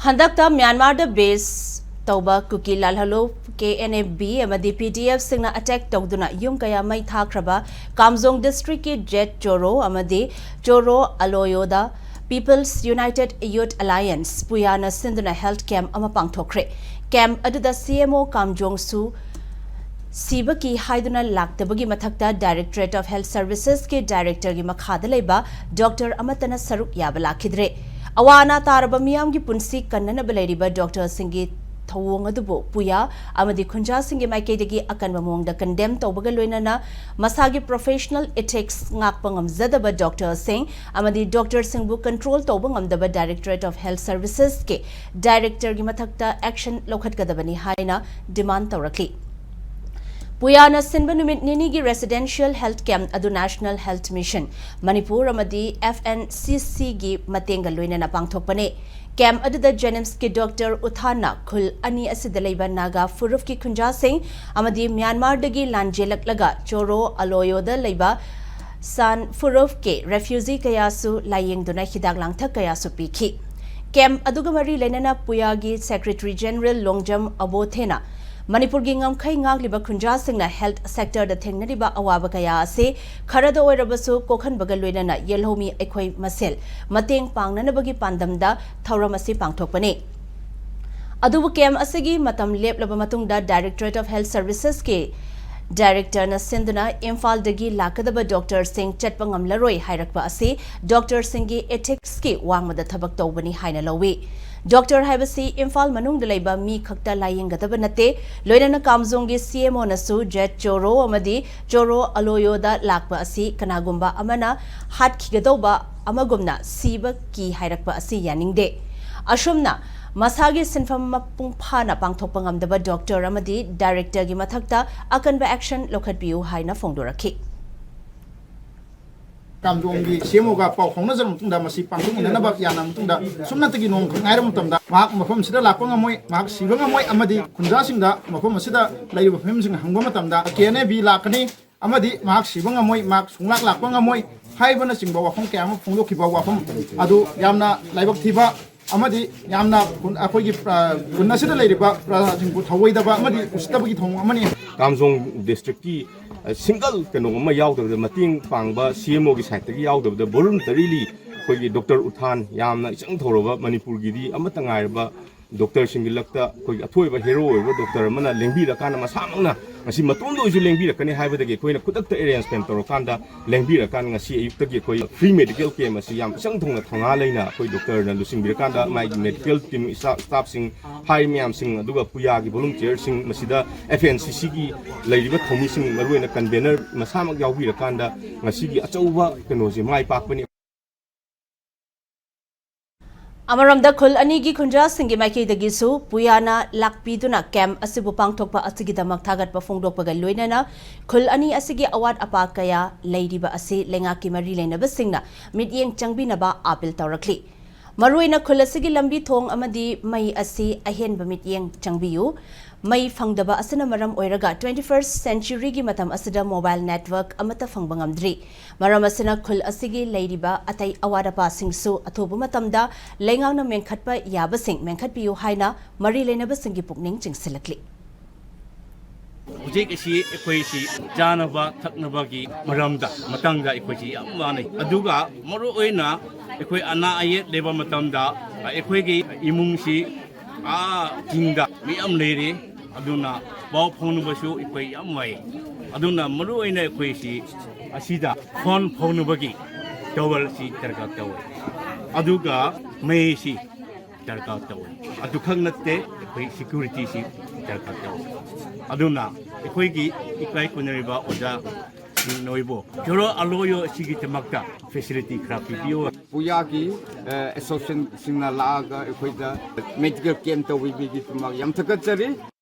Handakta Myanmar the base Toba Kuki Lalhalo KNFB amadi PDF singna attack tawduna yum kaya mai thakraba Kamjong district ki jet Choro amadi Choro Aloyoda People's United Youth Alliance Puyana Sinduna Health Camp ama pangthokre camp aduda CMO Kamjong su Sibaki Haiduna Laktabagi Mathakta Directorate of Health Services ke Director gi makhada leiba Dr. Amatana Saruk Yabalakidre Awana Taraba Miyam gi punsi kannana baleriba Dr. Singi Thawong adubo Puya amadi Khunja Singi Maikedagi akanba mongda condemn tawbaga loinana masagi professional ethics ngakpangam zadaba Dr. Singh amadi Dr. Singhbu control tawbangamdaba Directorate of Health Services ke Director gi mathakta action lokhatgadabani haina demand tawrakli Puyana Sinba Numit Nini gi Residential Health Camp adu National Health Mission Manipur amadi FNCC gi matenga loinana pangthokpane Camp adu da Jenims ki Dr. Uthana Khul ani asida leiba naga Furuf ki Khunja Singh amadi Myanmar dagi lanjelak laga Choro Aloyoda leiba San Furuf ke refugee kayasu layeng duna hidak langthak kayasu pikhi Camp aduga mari lenana Puya gi Secretary General Longjam Abothena Manipur gi ngamkhai ngagliba Khunja Singhna health sector da thengnariba awaba kaya ase kharada oirabasu kokhan baga loinana yelhomi ekhoi masel mateng pangnanabagi pandamda thauramasi pangthokpane adubu kem asigi matam leplaba matungda Directorate of Health Services ke Director na Sinduna Imphal dagi lakadaba Dr. Singh chatpangam laroi hairakpa ase Dr. Singh gi ethics ke wangmada thabak tawbani haina lawi Dr. Haibasi Imphal Manung Dalaiba Mi Kakta Laying Gatabanate, Loinana Kamjong CMO Nasu, Jet Choro Amadi, Choro Aloyoda Lakpa Asi, Kanagumba Amana, Hat Kigadoba, Amagumna, Siba Ki Hairakpa Asi Yaning De. Ashumna, Masagi Sinfam Pungpana Pangtopangam Daba Dr. Amadi, Director Gimatakta, Akanba Action Lokat Biu Haina Fongdoraki. Kamjong gi semoga pau khongna jam tungda masi pangtung na ba yana tungda sumna tagi nong ngairam tamda mak mafam sida lakpanga moi mak sibanga moi amadi khunja singda mafam sida laiba phim sing hangba matamda kene bi lakani amadi mak sibanga moi mak sunglak lakpanga moi haibana singba wafam kyam phongdo khiba wafam adu yamna laibak thiba amadi yamna akoi gi kunna sida laiba prajing bu thawai daba amadi ustabagi thong amani Kamjong district ki single kanong yaudabda mating pangba CMO gi site gi yaudabda voluntarily khoi Dr. Uthan yamna isang thoroba Manipur gi di amata ngairba Dr. Singilakta khoi athoiba hero oiba Dr. mana lengbi ra kana masamangna ngasi matondo isu lengbi ra kani haiba dagi khoina khutakta arrangement toro kanda lengbi ra kan ngasi ayukta gi khoi free medical care masi yam isang thongna thonga leina khoi Dr. na lusing bi ra kanda mai medical team staff sing hai myam sing aduga Puya gi volunteer sing masida FNCC gi leiriba thomi sing maruina convener masamak yawbi ra kanda ngasi gi achauba kanoji mai pakpani Amaramda Khul Anigi Khunja Singhi Maiki Dagisu, Puyana Lakpiduna Camp Asibu Pangtokpa Asigidamak Tagat Pafungdokpaga Luinana, Khul Ani Asigi Awad Apakaya, Lady Ba Asi, Lengaki Mari Lena Basingna, Midyeng Changbinaba Apil Taurakli. Maruina Kulasigi Lambi Thong Amadi Mai Asi Ahen Bamityeng Changbiyu, Mai Fangdaba Asana Maram Oiraga 21st century gi matam asida mobile network amata fangbangamdri. Maram asana Khul Asigi Lady Ba Atai Awada Passing Su Atobu Matamda, Lengang na Menkatpa Yabasing Menkatpiyu Haina, Mari Lena Basingi Pukning Jingsilakli. Ujik isi equasi Janava Taknabagi Maramda Matanga equasi Amani Aduga Moro Oina Equi Ana Ayet Leva Matamda Equigi Imungsi Tinga Miam Lady Aduna Bob Honubasu Equi Amway Aduna Moro Oina equasi Asida Fon Honubagi Towel si Terka Tower Aduga Maysi Terka Tower Adukanate security si Terka Tower Aduna, equigi, equai kunariba oda noibo. Joro aloyo sigitamakta facility craft bio. Puyagi association singna laga equida medical camp to we be yam takachari.